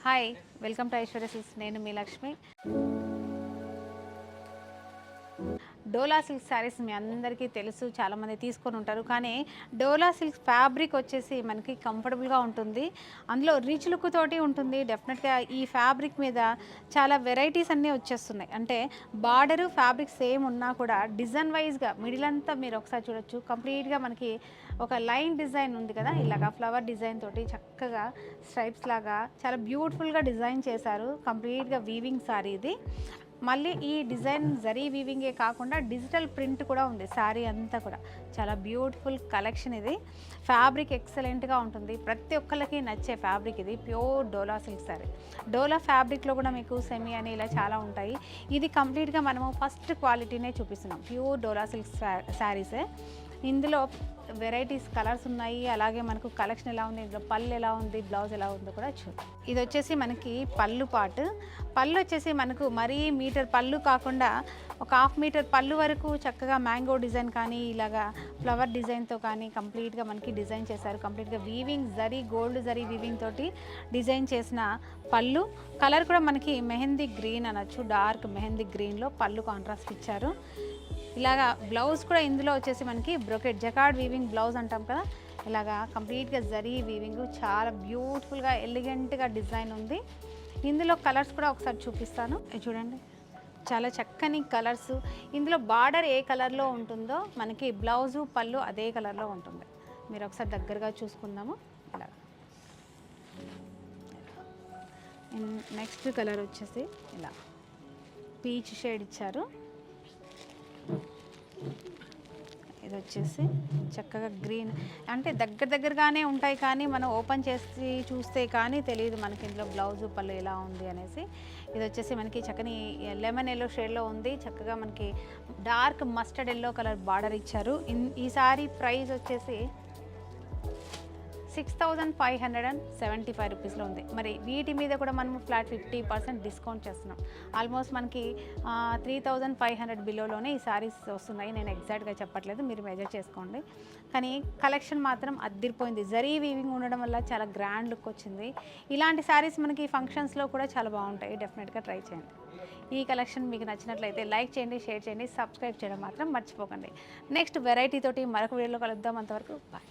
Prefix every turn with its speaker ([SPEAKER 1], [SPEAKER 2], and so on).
[SPEAKER 1] Hi, welcome to Aishwarya silks. నేను మీ లక్ష్మి. డోలా silk saris మీ అందరికీ తెలుసు, చాలామంది తీసుకొని ఉంటారు. కానీ డోలా సిల్క్ ఫ్యాబ్రిక్ వచ్చేసి మనకి కంఫర్టబుల్గా ఉంటుంది, అందులో రిచ్ లుక్ తోటి ఉంటుంది. డెఫినెట్గా ఈ ఫ్యాబ్రిక్ మీద చాలా వెరైటీస్ అన్నీ వచ్చేస్తున్నాయి. అంటే బార్డరు ఫ్యాబ్రిక్ సేమ్ ఉన్నా కూడా డిజైన్ వైజ్గా మిడిల్ అంతా మీరు ఒకసారి చూడొచ్చు. కంప్లీట్గా మనకి ఒక లైన్ డిజైన్ ఉంది కదా, ఇలాగా ఫ్లవర్ డిజైన్ తోటి చక్కగా స్ట్రైప్స్ లాగా చాలా బ్యూటిఫుల్గా డిజైన్ చేశారు. కంప్లీట్గా వీవింగ్ సారీ ఇది. మళ్ళీ ఈ డిజైన్ జరీ వీవింగే కాకుండా డిజిటల్ ప్రింట్ కూడా ఉంది. శారీ అంతా కూడా చాలా బ్యూటిఫుల్ కలెక్షన్ ఇది. ఫ్యాబ్రిక్ ఎక్సలెంట్గా ఉంటుంది, ప్రతి ఒక్కరికి నచ్చే ఫ్యాబ్రిక్ ఇది. ప్యూర్ డోలా సిల్క్ శారీ. డోలా ఫ్యాబ్రిక్లో కూడా మీకు సెమీ అని ఇలా చాలా ఉంటాయి. ఇది కంప్లీట్గా మనము ఫస్ట్ క్వాలిటీనే చూపిస్తున్నాం, ప్యూర్ డోలా సిల్క్ శారీసే. ఇందులో వెరైటీస్ కలర్స్ ఉన్నాయి. అలాగే మనకు కలెక్షన్ ఎలా ఉంది, ఇందులో పళ్ళు ఎలా ఉంది, బ్లౌజ్ ఎలా ఉందో కూడా చూద్దాం. ఇది వచ్చేసి మనకి పళ్ళు పాటు. పళ్ళు వచ్చేసి మనకు మరీ మీటర్ పళ్ళు కాకుండా ఒక హాఫ్ మీటర్ పళ్ళు వరకు చక్కగా మ్యాంగో డిజైన్ కానీ ఇలాగా ఫ్లవర్ డిజైన్తో కానీ కంప్లీట్గా మనకి డిజైన్ చేశారు. కంప్లీట్గా weaving zari, gold zari weaving తోటి డిజైన్ చేసిన పళ్ళు. కలర్ కూడా మనకి మెహందీ గ్రీన్ అనొచ్చు, డార్క్ మెహందీ గ్రీన్లో పళ్ళు కాంట్రాస్ట్ ఇచ్చారు. ఇలాగా బ్లౌజ్ కూడా ఇందులో వచ్చేసి మనకి బ్రోకెట్ జకార్డ్ వీవింగ్ బ్లౌజ్ అంటాం కదా, ఇలాగా కంప్లీట్గా జరీ వీవింగ్ చాలా బ్యూటిఫుల్గా ఎలిగెంట్గా డిజైన్ ఉంది. ఇందులో కలర్స్ కూడా ఒకసారి చూపిస్తాను, చూడండి. చాలా చక్కని కలర్స్. ఇందులో బార్డర్ ఏ కలర్లో ఉంటుందో మనకి బ్లౌజు పళ్ళు అదే కలర్లో ఉంటుంది. మీరు ఒకసారి దగ్గరగా చూసుకుందాము. ఇలా నెక్స్ట్ కలర్ వచ్చేసి ఇలా పీచ్ షేడ్ ఇచ్చారు. ఇది వచ్చేసి చక్కగా గ్రీన్, అంటే దగ్గరగానే ఉంటాయి కానీ మనం ఓపెన్ చేసి చూస్తే కానీ తెలియదు మనకి ఇందులో బ్లౌజు పళ్ళు ఎలా ఉంది అనేసి. ఇది వచ్చేసి మనకి చక్కని లెమన్ ఎల్లో షేడ్లో ఉంది. చక్కగా మనకి dark mustard yellow colour border ఇచ్చారు. ఈ సారీ ప్రైస్ వచ్చేసి 6,575 రూపీస్లో ఉంది. మరి వీటి మీద కూడా మనము ఫ్లాట్ 50% డిస్కౌంట్ చేస్తున్నాం. ఆల్మోస్ట్ మనకి 3,500 బిలోలోనే ఈ శారీస్ వస్తున్నాయి. నేను ఎగ్జాక్ట్గా చెప్పట్లేదు, మీరు మెజర్ చేసుకోండి. కానీ కలెక్షన్ మాత్రం అద్దిరిపోయింది. జరీ వీవింగ్ ఉండడం వల్ల చాలా గ్రాండ్ లుక్ వచ్చింది. ఇలాంటి శారీస్ మనకి ఫంక్షన్స్లో కూడా చాలా బాగుంటాయి. డెఫినెట్గా ట్రై చేయండి. ఈ కలెక్షన్ మీకు నచ్చినట్లయితే లైక్ చేయండి, షేర్ చేయండి, సబ్స్క్రైబ్ చేయడం మాత్రం మర్చిపోకండి. నెక్స్ట్ వెరైటీ తోటి మరొక వీడియోలో కలుద్దాం. అంతవరకు బాయ్.